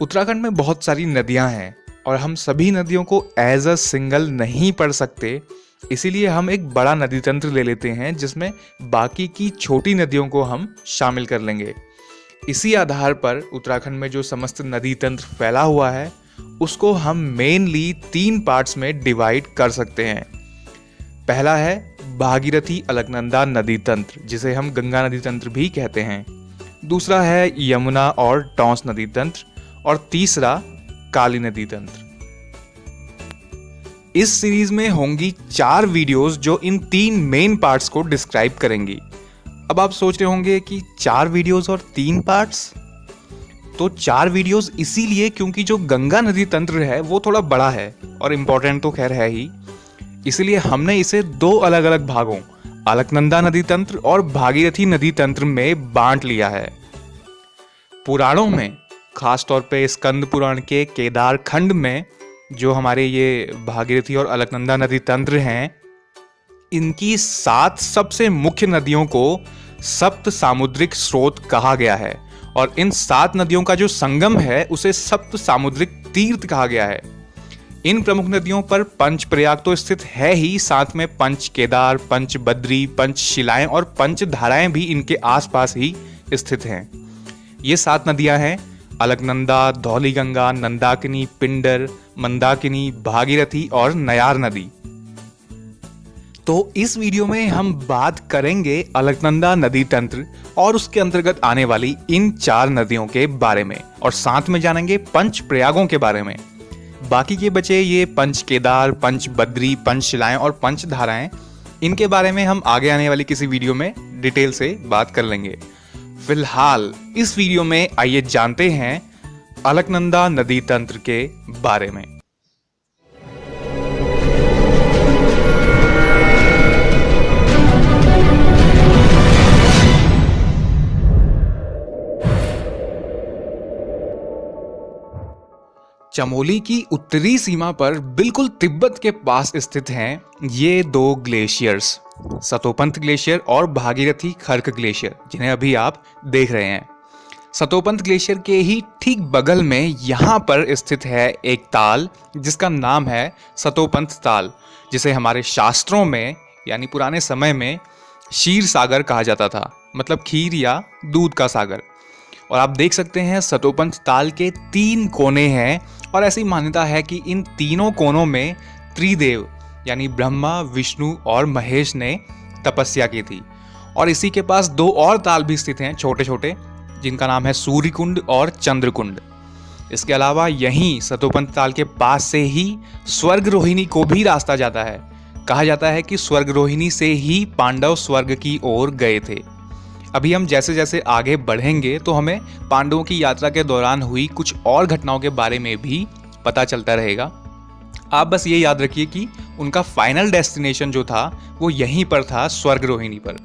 उत्तराखंड में बहुत सारी नदियां हैं और हम सभी नदियों को एज अ सिंगल नहीं पढ़ सकते। इसीलिए हम एक बड़ा नदी तंत्र ले लेते हैं जिसमें बाकी की छोटी नदियों को हम शामिल कर लेंगे। इसी आधार पर उत्तराखंड में जो समस्त नदी तंत्र फैला हुआ है उसको हम मेनली 3 पार्ट्स में डिवाइड कर सकते हैं। पहला है भागीरथी अलकनंदा नदी तंत्र, जिसे हम गंगा नदी तंत्र भी कहते हैं। दूसरा है यमुना और टॉन्स नदी तंत्र और तीसरा काली नदी तंत्र। इस सीरीज में होंगी 4 वीडियोस जो इन 3 मेन पार्ट्स को डिस्क्राइब करेंगी। अब आप सोच रहे होंगे कि 4 वीडियोस और 3 पार्ट्स, तो 4 वीडियोस इसीलिए क्योंकि जो गंगा नदी तंत्र है वो थोड़ा बड़ा है और इम्पोर्टेंट तो खैर है ही। इसलिए हमने इसे 2 अलग अलग भागों अलकनंदा नदी तंत्र और भागीरथी नदी तंत्र में बांट लिया है। पुराणों में, खासतौर पे स्कंद पुराण के केदार खंड में, जो हमारे ये भागीरथी और अलकनंदा नदी तंत्र हैं, इनकी 7 सबसे मुख्य नदियों को सप्त सामुद्रिक स्रोत कहा गया है और इन 7 नदियों का जो संगम है उसे सप्त सामुद्रिक तीर्थ कहा गया है। इन प्रमुख नदियों पर पंच प्रयाग तो स्थित है ही, साथ में पंच केदार, पंच बद्री, पंच शिलाएं और पंच धाराएं भी इनके आसपास ही स्थित हैं। ये 7 नदियां हैं अलकनंदा, धौलीगंगा, नंदाकिनी, पिंडर, मंदाकिनी, भागीरथी और नयार नदी। तो इस वीडियो में हम बात करेंगे अलकनंदा नदी तंत्र और उसके अंतर्गत आने वाली इन 4 नदियों के बारे में और साथ में जानेंगे पंच प्रयागों के बारे में। बाकी के बचे ये पंच केदार, पंच बद्री, पंच शिलाएं और पंच धाराएं, इनके बारे में हम आगे आने वाली किसी वीडियो में डिटेल से बात कर लेंगे। फिलहाल इस वीडियो में आइए जानते हैं अलकनंदा नदी तंत्र के बारे में। चमोली की उत्तरी सीमा पर बिल्कुल तिब्बत के पास स्थित हैं ये 2 ग्लेशियर्स, सतोपंथ ग्लेशियर और भागीरथी खर्क ग्लेशियर, जिन्हें अभी आप देख रहे हैं। सतोपंथ ग्लेशियर के ही ठीक बगल में यहाँ पर स्थित है एक ताल जिसका नाम है सतोपंथ ताल, जिसे हमारे शास्त्रों में यानी पुराने समय में क्षीर सागर कहा जाता था, मतलब खीर या दूध का सागर। और आप देख सकते हैं सतोपंथ ताल के 3 कोने हैं और ऐसी मान्यता है कि इन तीनों कोनों में त्रिदेव यानी ब्रह्मा, विष्णु और महेश ने तपस्या की थी। और इसी के पास 2 और ताल भी स्थित हैं छोटे छोटे, जिनका नाम है सूर्य कुंड और चंद्र कुंड। इसके अलावा यहीं सतोपंथ ताल के पास से ही स्वर्ग रोहिणी को भी रास्ता जाता है। कहा जाता है कि स्वर्ग रोहिणी से ही पांडव स्वर्ग की ओर गए थे। अभी हम जैसे जैसे आगे बढ़ेंगे तो हमें पांडवों की यात्रा के दौरान हुई कुछ और घटनाओं के बारे में भी पता चलता रहेगा। आप बस ये याद रखिए कि उनका फाइनल डेस्टिनेशन जो था वो यहीं पर था, स्वर्ग रोहिणी पर।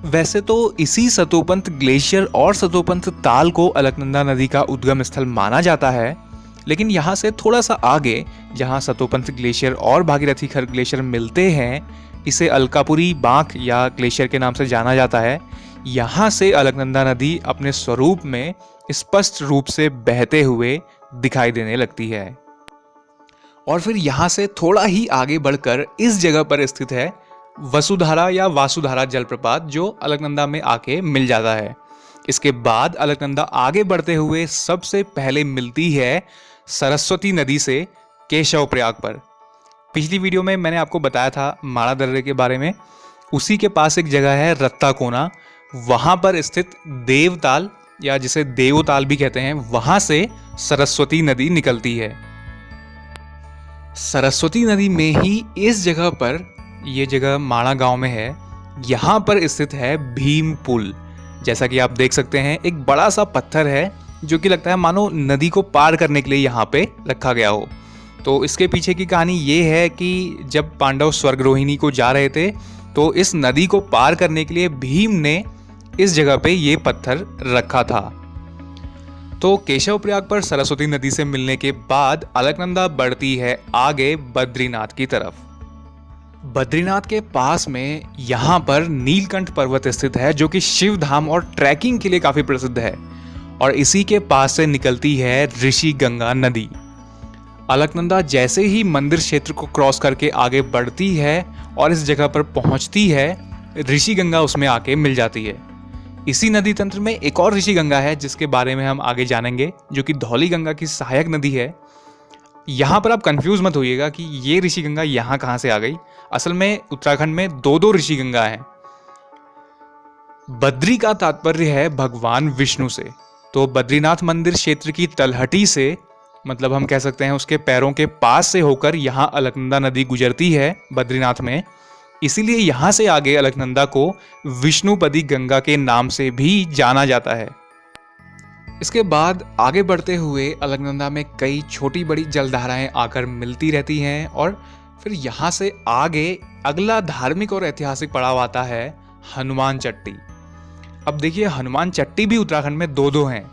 वैसे तो इसी सतोपंथ ग्लेशियर और सतोपंथ ताल को अलकनंदा नदी का उद्गम स्थल माना जाता है, लेकिन यहाँ से थोड़ा सा आगे जहाँ सतोपंथ ग्लेशियर और भागीरथी खर्क ग्लेशियर मिलते हैं, इसे अलकापुरी बांक या ग्लेशियर के नाम से जाना जाता है। यहाँ से अलकनंदा नदी अपने स्वरूप में स्पष्ट रूप से बहते हुए दिखाई देने लगती है। और फिर यहाँ से थोड़ा ही आगे बढ़कर इस जगह पर स्थित है वसुधारा या वासुधारा जलप्रपात, जो अलकनंदा में आके मिल जाता है। इसके बाद अलकनंदा आगे बढ़ते हुए सबसे पहले मिलती है सरस्वती नदी से केशव प्रयाग पर। पिछली वीडियो में मैंने आपको बताया था माड़ा दर्रे के बारे में। उसी के पास एक जगह है रत्ता कोना, वहां पर स्थित देवताल या जिसे देवताल भी कहते हैं, वहां से सरस्वती नदी निकलती है। सरस्वती नदी में ही इस जगह पर, ये जगह माड़ा गांव में है, यहां पर स्थित है भीम पुल। जैसा कि आप देख सकते हैं एक बड़ा सा पत्थर है जो कि लगता है मानो नदी को पार करने के लिए यहाँ पे रखा गया हो। तो इसके पीछे की कहानी ये है कि जब पांडव स्वर्ग रोहिणी को जा रहे थे तो इस नदी को पार करने के लिए भीम ने इस जगह पे ये पत्थर रखा था। तो केशव प्रयाग पर सरस्वती नदी से मिलने के बाद अलकनंदा बढ़ती है आगे बद्रीनाथ की तरफ। बद्रीनाथ के पास में यहाँ पर नीलकंठ पर्वत स्थित है, जो कि शिव धाम और ट्रैकिंग के लिए काफी प्रसिद्ध है। और इसी के पास से निकलती है ऋषि गंगा नदी। अलकनंदा जैसे ही मंदिर क्षेत्र को क्रॉस करके आगे बढ़ती है और इस जगह पर पहुंचती है, ऋषि गंगा उसमें आके मिल जाती है। इसी नदी तंत्र में एक और ऋषि गंगा है जिसके बारे में हम आगे जानेंगे, जो कि धौली गंगा की सहायक नदी है। यहाँ पर आप कंफ्यूज मत होइएगा कि ये ऋषि गंगा यहाँ कहाँ से आ गई। असल में उत्तराखंड में दो ऋषि गंगा हैं। बद्री का तात्पर्य है भगवान विष्णु से, तो बद्रीनाथ मंदिर क्षेत्र की तलहटी से, मतलब हम कह सकते हैं उसके पैरों के पास से होकर यहाँ अलकनंदा नदी गुजरती है बद्रीनाथ में। इसीलिए यहाँ से आगे अलकनंदा को विष्णुपदी गंगा के नाम से भी जाना जाता है। इसके बाद आगे बढ़ते हुए अलकनंदा में कई छोटी बड़ी जलधाराएं आकर मिलती रहती हैं और फिर यहाँ से आगे अगला धार्मिक और ऐतिहासिक पड़ाव आता है हनुमान चट्टी। अब देखिए, हनुमान चट्टी भी उत्तराखंड में दो हैं।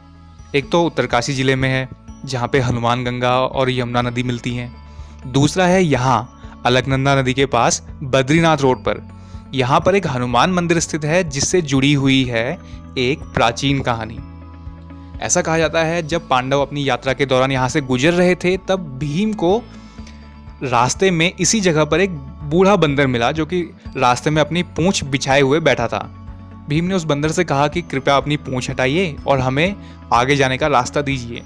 एक तो उत्तरकाशी जिले में है जहाँ पे हनुमान गंगा और यमुना नदी मिलती हैं। दूसरा है यहाँ अलकनंदा नदी के पास बद्रीनाथ रोड पर। यहाँ पर एक हनुमान मंदिर स्थित है जिससे जुड़ी हुई है एक प्राचीन कहानी। ऐसा कहा जाता है जब पांडव अपनी यात्रा के दौरान यहाँ से गुजर रहे थे तब भीम को रास्ते में इसी जगह पर एक बूढ़ा बंदर मिला जो कि रास्ते में अपनी पूंछ बिछाए हुए बैठा था। भीम ने उस बंदर से कहा कि कृपया अपनी पूंछ हटाइए और हमें आगे जाने का रास्ता दीजिए।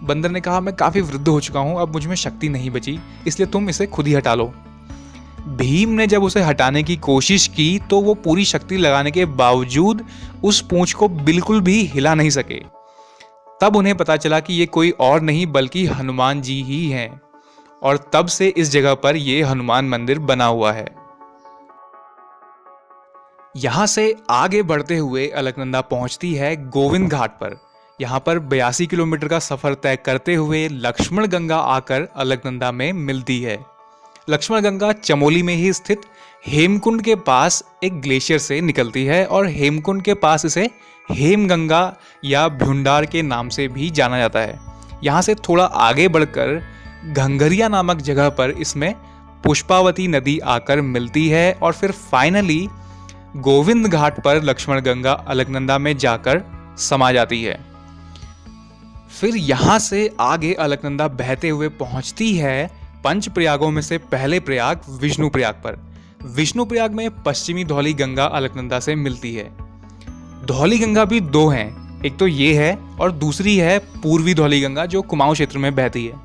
बंदर ने कहा, मैं काफ़ी वृद्ध हो चुका हूँ, अब मुझ में शक्ति नहीं बची, इसलिए तुम इसे खुद ही हटा लो। भीम ने जब उसे हटाने की कोशिश की तो वो पूरी शक्ति लगाने के बावजूद उस पूंछ को बिल्कुल भी हिला नहीं सके। तब उन्हें पता चला कि ये कोई और नहीं बल्कि हनुमान जी ही हैं, और तब से इस जगह पर यह हनुमान मंदिर बना हुआ है। यहां से आगे बढ़ते हुए अलकनंदा पहुंचती है गोविंद घाट पर। यहाँ पर 82 किलोमीटर का सफर तय करते हुए लक्ष्मण गंगा आकर अलकनंदा में मिलती है। लक्ष्मण गंगा चमोली में ही स्थित हेमकुंड के पास एक ग्लेशियर से निकलती है और हेमकुंड के पास इसे हेमगंगा या भ्युंडार के नाम से भी जाना जाता है। यहाँ से थोड़ा आगे बढ़कर घंघरिया नामक जगह पर इसमें पुष्पावती नदी आकर मिलती है और फिर फाइनली गोविंद घाट पर लक्ष्मण गंगा अलकनंदा में जाकर समा जाती है। फिर यहाँ से आगे अलकनंदा बहते हुए पहुंचती है पंच प्रयागों में से पहले प्रयाग विष्णु प्रयाग पर। विष्णु प्रयाग में पश्चिमी धौली गंगा अलकनंदा से मिलती है। धौली गंगा भी दो हैं, एक तो ये है और दूसरी है पूर्वी धौली गंगा जो कुमाऊं क्षेत्र में बहती है।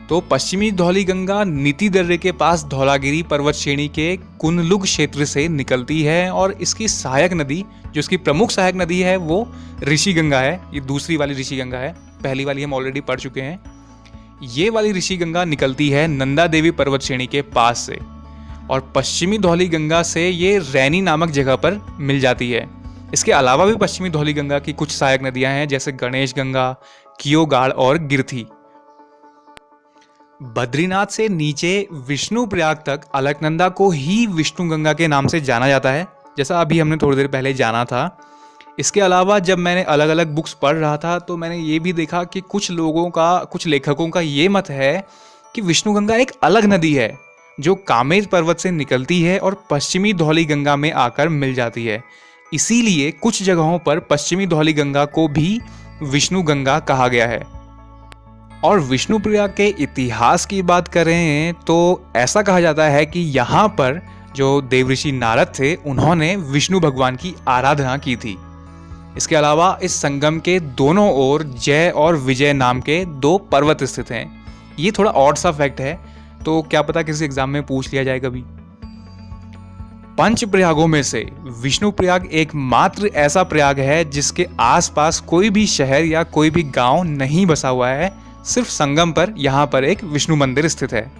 तो पश्चिमी धौली गंगा नीति दर्रे के पास धौलागिरी पर्वत श्रेणी के कुनलुग क्षेत्र से निकलती है और इसकी सहायक नदी, जो इसकी प्रमुख सहायक नदी है, वो ऋषि गंगा है। ये दूसरी वाली ऋषि गंगा है, पहली वाली हम ऑलरेडी पढ़ चुके हैं। ये वाली ऋषि गंगा निकलती है नंदा देवी पर्वत श्रेणी के पास से और पश्चिमी धौली गंगा से ये रैनी नामक जगह पर मिल जाती है। इसके अलावा भी पश्चिमी धौली गंगा की कुछ सहायक नदियां हैं जैसे गणेश गंगा, कियोगाड़ और गिरथी। बद्रीनाथ से नीचे विष्णु प्रयाग तक अलकनंदा को ही विष्णु गंगा के नाम से जाना जाता है, जैसा अभी हमने थोड़ी देर पहले जाना था। इसके अलावा जब मैंने अलग अलग बुक्स पढ़ रहा था तो मैंने ये भी देखा कि कुछ लेखकों का ये मत है कि विष्णु गंगा एक अलग नदी है जो कामेर पर्वत से निकलती है और पश्चिमी धौली गंगा में आकर मिल जाती है। इसीलिए कुछ जगहों पर पश्चिमी धौली गंगा को भी विष्णु गंगा कहा गया है। और विष्णु प्रयाग के इतिहास की बात करें तो ऐसा कहा जाता है कि यहाँ पर जो देवऋषि नारद थे उन्होंने विष्णु भगवान की आराधना की थी। इसके अलावा इस संगम के दोनों ओर जय और विजय नाम के दो पर्वत स्थित हैं। ये थोड़ा ऑड सा फैक्ट है, तो क्या पता किसी एग्जाम में पूछ लिया जाए कभी। पंच प्रयागों में से विष्णु प्रयाग एकमात्र ऐसा प्रयाग है जिसके आसपास कोई भी शहर या कोई भी गांव नहीं बसा हुआ है। सिर्फ संगम पर यहाँ पर एक विष्णु मंदिर स्थित है।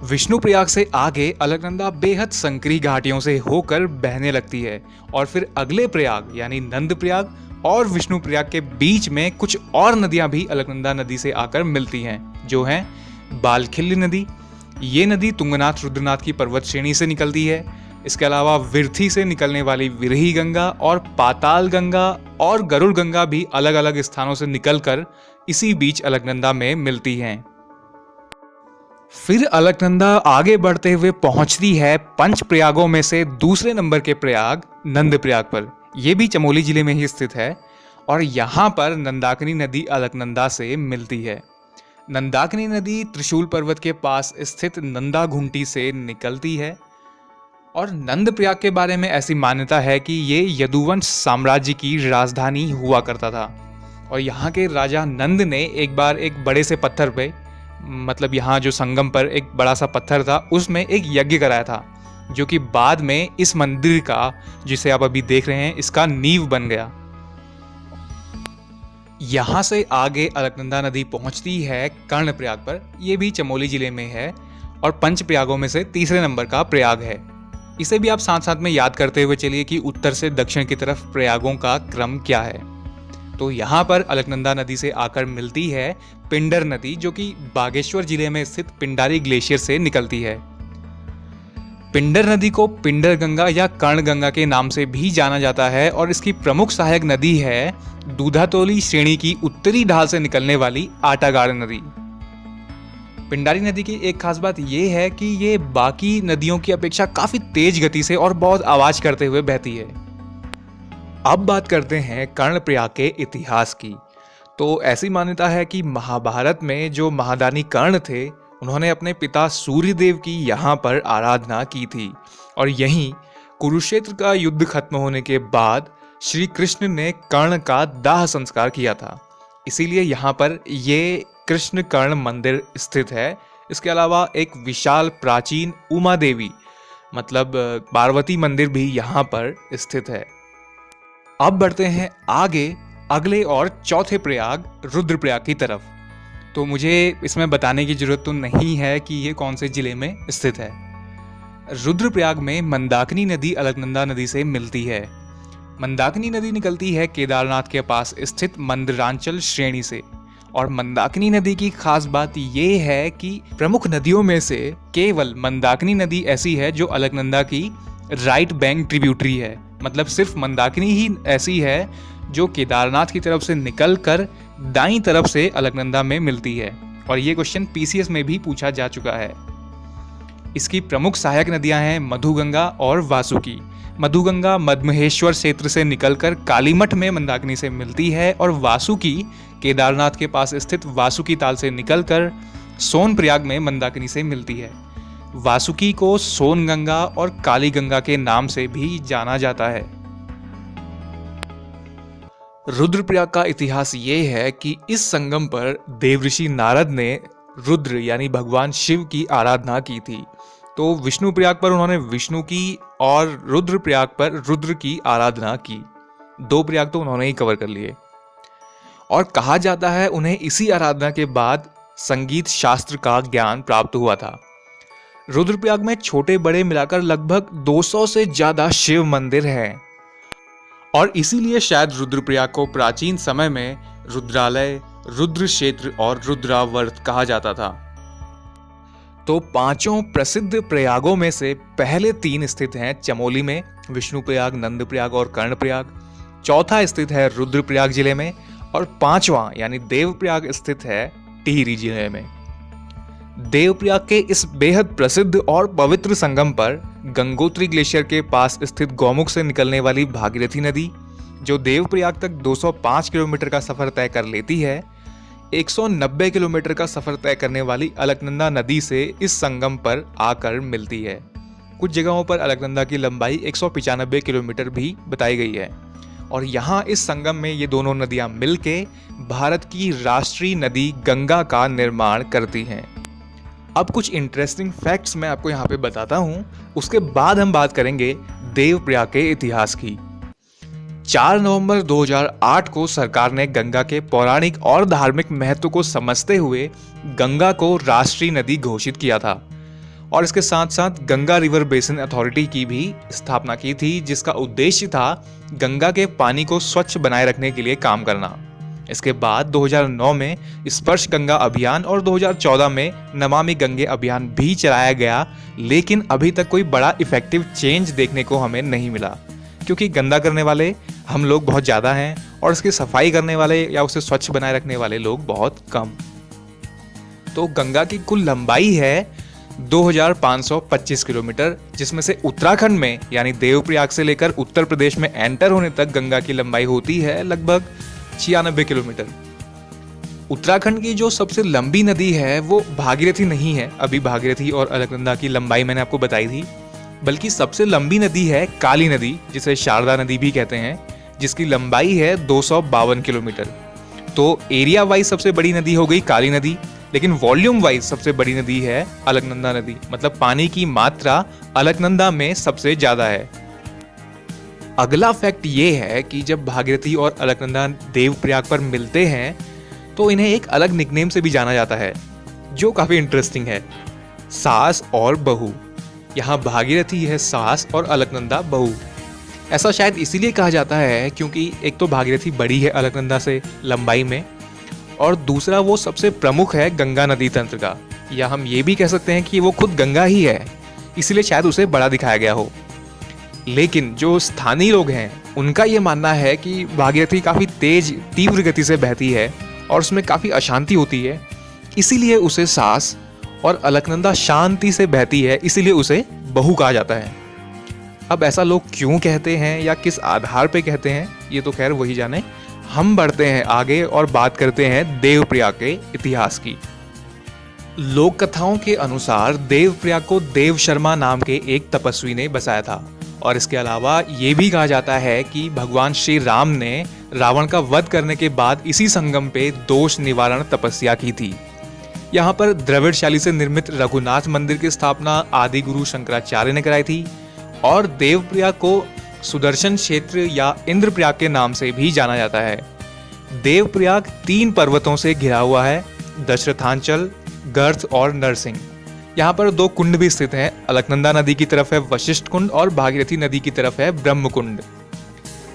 विष्णु प्रयाग से आगे अलकनंदा बेहद संकरी घाटियों से होकर बहने लगती है और फिर अगले प्रयाग यानी नंद प्रयाग और विष्णु प्रयाग के बीच में कुछ और नदियां भी अलकनंदा नदी से आकर मिलती हैं, जो हैं बालखिल्य नदी। ये नदी तुंगनाथ रुद्रनाथ की पर्वत श्रेणी से निकलती है। इसके अलावा विरथी से निकलने वाली विरही गंगा और पाताल गंगा और गरुड़ गंगा भी अलग अलग स्थानों से निकलकर इसी बीच अलकनंदा में मिलती हैं। फिर अलकनंदा आगे बढ़ते हुए पहुंचती है पंच प्रयागों में से दूसरे नंबर के प्रयाग नंद प्रयाग पर। यह भी चमोली जिले में ही स्थित है और यहाँ पर नंदाकिनी नदी अलकनंदा से मिलती है। नंदाकिनी नदी त्रिशूल पर्वत के पास स्थित नंदा घुंटी से निकलती है। और नंदप्रयाग के बारे में ऐसी मान्यता है कि ये यदुवंश साम्राज्य की राजधानी हुआ करता था और यहाँ के राजा नंद ने एक बार एक बड़े से पत्थर पे, मतलब यहाँ जो संगम पर एक बड़ा सा पत्थर था, उसमें एक यज्ञ कराया था, जो कि बाद में इस मंदिर का, जिसे आप अभी देख रहे हैं, इसका नींव बन गया। यहाँ से आगे अलकनंदा नदी पहुँचती है कर्णप्रयाग पर। यह भी चमोली जिले में है और पंच प्रयागों में से तीसरे नंबर का प्रयाग है। इसे भी आप साथ साथ में याद करते हुए चलिए कि उत्तर से दक्षिण की तरफ प्रयागों का क्रम क्या है। तो यहाँ पर अलकनंदा नदी से आकर मिलती है पिंडर नदी, जो कि बागेश्वर जिले में स्थित पिंडारी ग्लेशियर से निकलती है। पिंडर नदी को पिंडर गंगा या कर्ण गंगा के नाम से भी जाना जाता है और इसकी प्रमुख सहायक नदी है दूधातोली श्रेणी की उत्तरी ढाल से निकलने वाली आटागाड़ नदी। पिंडारी नदी की एक खास बात यह है कि ये बाकी नदियों की अपेक्षा काफी तेज गति से और बहुत आवाज करते हुए बहती है। अब बात करते हैं कर्णप्रयाग के इतिहास की। तो ऐसी मान्यता है कि महाभारत में जो महादानी कर्ण थे, उन्होंने अपने पिता सूर्यदेव की यहाँ पर आराधना की थी और यहीं कुरुक्षेत्र का युद्ध खत्म होने के बाद श्री कृष्ण ने कर्ण का दाह संस्कार किया था। इसीलिए यहाँ पर ये कृष्ण कर्ण मंदिर स्थित है। इसके अलावा एक विशाल प्राचीन उमा देवी, मतलब पार्वती मंदिर भी यहाँ पर स्थित है। अब बढ़ते हैं आगे अगले और चौथे प्रयाग रुद्रप्रयाग की तरफ। तो मुझे इसमें बताने की जरूरत तो नहीं है कि ये कौन से जिले में स्थित है। रुद्रप्रयाग में मंदाकिनी नदी अलकनंदा नदी से मिलती है। मंदाकिनी नदी निकलती है केदारनाथ के पास स्थित मंदरांचल श्रेणी से और मंदाकिनी नदी की खास बात यह है कि प्रमुख नदियों में से केवल मंदाकिनी नदी ऐसी है जो अलकनंदा की राइट बैंक ट्रिब्यूटरी है। मतलब सिर्फ मंदाकिनी ही ऐसी है जो केदारनाथ की तरफ से निकलकर दाईं तरफ से अलकनंदा में मिलती है और ये क्वेश्चन पीसीएस में भी पूछा जा चुका है। इसकी प्रमुख सहायक नदियां हैं मधुगंगा और वासुकी। मधुगंगा मदमहेश्वर क्षेत्र से निकलकर कालीमठ में मंदाकिनी से मिलती है और वासुकी केदारनाथ के पास स्थित वासुकी ताल से निकलकर सोनप्रयाग में मंदाकिनी से मिलती है। वासुकी को सोनगंगा और काली गंगा के नाम से भी जाना जाता है। रुद्रप्रयाग का इतिहास ये है कि इस संगम पर देवऋषि नारद ने रुद्र यानी भगवान शिव की आराधना की थी। तो विष्णुप्रयाग पर उन्होंने विष्णु की और रुद्रप्रयाग पर रुद्र की आराधना की। 2 प्रयाग तो उन्होंने ही कवर कर लिए और कहा जाता है उन्हें इसी आराधना के बाद संगीत शास्त्र का ज्ञान प्राप्त हुआ था। रुद्रप्रयाग में छोटे बड़े मिलाकर लगभग 200 से ज्यादा शिव मंदिर हैं और इसीलिए शायद रुद्रप्रयाग को प्राचीन समय में रुद्रालय, रुद्र क्षेत्र और रुद्रावर्त कहा जाता था। तो 5 प्रसिद्ध प्रयागों में से पहले 3 स्थित हैं चमोली में, विष्णुप्रयाग, नंदप्रयाग और कर्णप्रयाग। चौथा स्थित है रुद्रप्रयाग जिले में और 5वां यानी देवप्रयाग स्थित है टिहरी जिले में। देवप्रयाग के इस बेहद प्रसिद्ध और पवित्र संगम पर गंगोत्री ग्लेशियर के पास स्थित गौमुख से निकलने वाली भागीरथी नदी, जो देवप्रयाग तक 205 किलोमीटर का सफर तय कर लेती है, 190 किलोमीटर का सफर तय करने वाली अलकनंदा नदी से इस संगम पर आकर मिलती है। कुछ जगहों पर अलकनंदा की लंबाई 195 किलोमीटर भी बताई गई है और यहाँ इस संगम में ये दोनों नदियां मिलके भारत की राष्ट्रीय नदी गंगा का निर्माण करती हैं। अब कुछ इंटरेस्टिंग फैक्ट्स मैं आपको यहाँ पे बताता हूँ, उसके बाद हम बात करेंगे देवप्रयाग के इतिहास की। 4 नवंबर 2008 को सरकार ने गंगा के पौराणिक और धार्मिक महत्व को समझते हुए गंगा को राष्ट्रीय नदी घोषित किया था और इसके साथ साथ गंगा रिवर बेसिन अथॉरिटी की भी स्थापना की थी, जिसका उद्देश्य था गंगा के पानी को स्वच्छ बनाए रखने के लिए काम करना। इसके बाद 2009 में स्पर्श गंगा अभियान और 2014 में नमामि गंगे अभियान भी चलाया गया, लेकिन अभी तक कोई बड़ा इफेक्टिव चेंज देखने को हमें नहीं मिला, क्योंकि गंदा करने वाले हम लोग बहुत ज़्यादा हैं और इसकी सफाई करने वाले या उसे स्वच्छ बनाए रखने वाले लोग बहुत कम। तो गंगा की कुल लंबाई है 2525 किलोमीटर, जिसमें से उत्तराखंड में यानी देवप्रयाग से लेकर उत्तर प्रदेश में एंटर होने तक गंगा की लंबाई होती है लगभग 96 किलोमीटर। उत्तराखंड की जो सबसे लंबी नदी है वो भागीरथी नहीं है, अभी भागीरथी और अलकनंदा की लंबाई मैंने आपको बताई थी, बल्कि सबसे लंबी नदी है काली नदी, जिसे शारदा नदी भी कहते हैं, जिसकी लंबाई है 252 किलोमीटर। तो एरिया वाइज सबसे बड़ी नदी हो गई काली नदी, लेकिन वॉल्यूम वाइज सबसे बड़ी नदी है अलकनंदा नदी, मतलब पानी की मात्रा अलकनंदा में सबसे ज्यादा है। अगला फैक्ट ये है कि जब भागीरथी और अलकनंदा देवप्रयाग पर मिलते हैं तो इन्हें एक अलग निकनेम से भी जाना जाता है, जो काफी इंटरेस्टिंग है, सास और बहू। यहाँ भागीरथी है सास और अलकनंदा बहू। ऐसा शायद इसीलिए कहा जाता है क्योंकि एक तो भागीरथी बड़ी है अलकनंदा से लंबाई में, और दूसरा वो सबसे प्रमुख है गंगा नदी तंत्र का, या हम ये भी कह सकते हैं कि वो खुद गंगा ही है, इसीलिए शायद उसे बड़ा दिखाया गया हो। लेकिन जो स्थानीय लोग हैं उनका ये मानना है कि भागीरथी काफ़ी तेज तीव्र गति से बहती है और उसमें काफ़ी अशांति होती है, इसीलिए उसे सास, और अलकनंदा शांति से बहती है इसीलिए उसे बहू कहा जाता है। अब ऐसा लोग क्यों कहते हैं या किस आधार पे कहते हैं ये तो खैर वही जाने। हम बढ़ते हैं आगे और बात करते हैं देवप्रयाग के इतिहास की। लोक कथाओं के अनुसार देवप्रयाग को देव शर्मा नाम के एक तपस्वी ने बसाया था, और इसके अलावा ये भी कहा जाता है कि भगवान श्री राम ने रावण का वध करने के बाद इसी संगम पे दोष निवारण तपस्या की थी। यहाँ पर द्रविड़ शैली से निर्मित रघुनाथ मंदिर की स्थापना आदि गुरु शंकराचार्य ने कराई थी, और देवप्रयाग को सुदर्शन क्षेत्र या इंद्रप्रयाग के नाम से भी जाना जाता है। देवप्रयाग 3 पर्वतों से घिरा हुआ है, दशरथांचल, गर्थ और नरसिंह। यहाँ पर 2 कुंड भी स्थित हैं, अलकनंदा नदी की तरफ है वशिष्ठ कुंड और भागीरथी नदी की तरफ है ब्रह्म कुंड।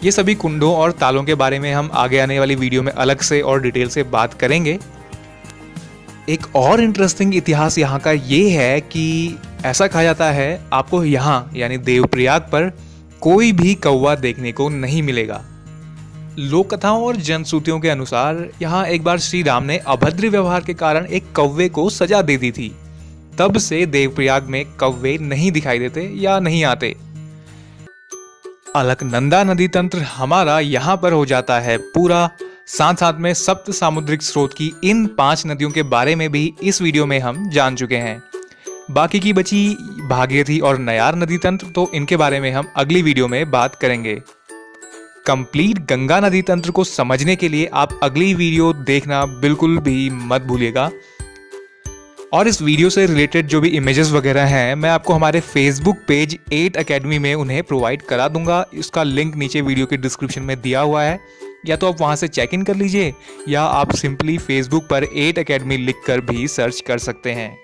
ये सभी कुंडों और तालों के बारे में हम आगे आने वाली वीडियो में अलग से और डिटेल से बात करेंगे। एक और इंटरेस्टिंग इतिहास यहाँ का ये है कि ऐसा कहा जाता है आपको यहाँ यानी देवप्रयाग पर कोई भी कौवा देखने को नहीं मिलेगा। लोक कथाओं और जनश्रुतियों के अनुसार यहाँ एक बार श्री राम ने अभद्र व्यवहार के कारण एक कौवे को सजा दे दी थी। तब से देवप्रयाग में कौवे नहीं दिखाई देते या नहीं आते। अलकनंदा नदी तंत्र हमारा यहाँ पर हो जाता है पूरा। साथ साथ में सप्त सामुद्रिक स्रोत की इन 5 नदियों के बारे में भी इस वीडियो में हम जान चुके हैं। बाकी की बची भागीरथी और नयार नदी तंत्र, तो इनके बारे में हम अगली वीडियो में बात करेंगे। कंप्लीट गंगा नदी तंत्र को समझने के लिए आप अगली वीडियो देखना बिल्कुल भी मत भूलिएगा। और इस वीडियो से रिलेटेड जो भी इमेजेस वगैरह हैं मैं आपको हमारे फेसबुक पेज 8 अकेडमी में उन्हें प्रोवाइड करा दूंगा। इसका लिंक नीचे वीडियो के डिस्क्रिप्शन में दिया हुआ है, या तो आप वहां से चेक इन कर लीजिए या आप सिंपली फेसबुक पर 8 अकेडमी लिखकर भी सर्च कर सकते हैं।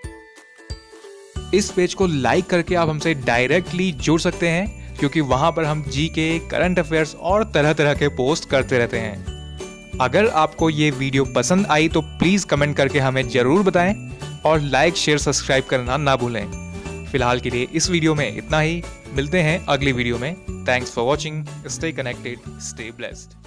इस पेज को लाइक करके आप हमसे डायरेक्टली जुड़ सकते हैं, क्योंकि वहां पर हम जीके, करंट अफेयर्स और तरह तरह के पोस्ट करते रहते हैं। अगर आपको ये वीडियो पसंद आई तो प्लीज कमेंट करके हमें जरूर बताएं और लाइक, शेयर, सब्सक्राइब करना ना भूलें। फिलहाल के लिए इस वीडियो में इतना ही। मिलते हैं अगली वीडियो में। Thanks for watching. Stay connected, stay blessed.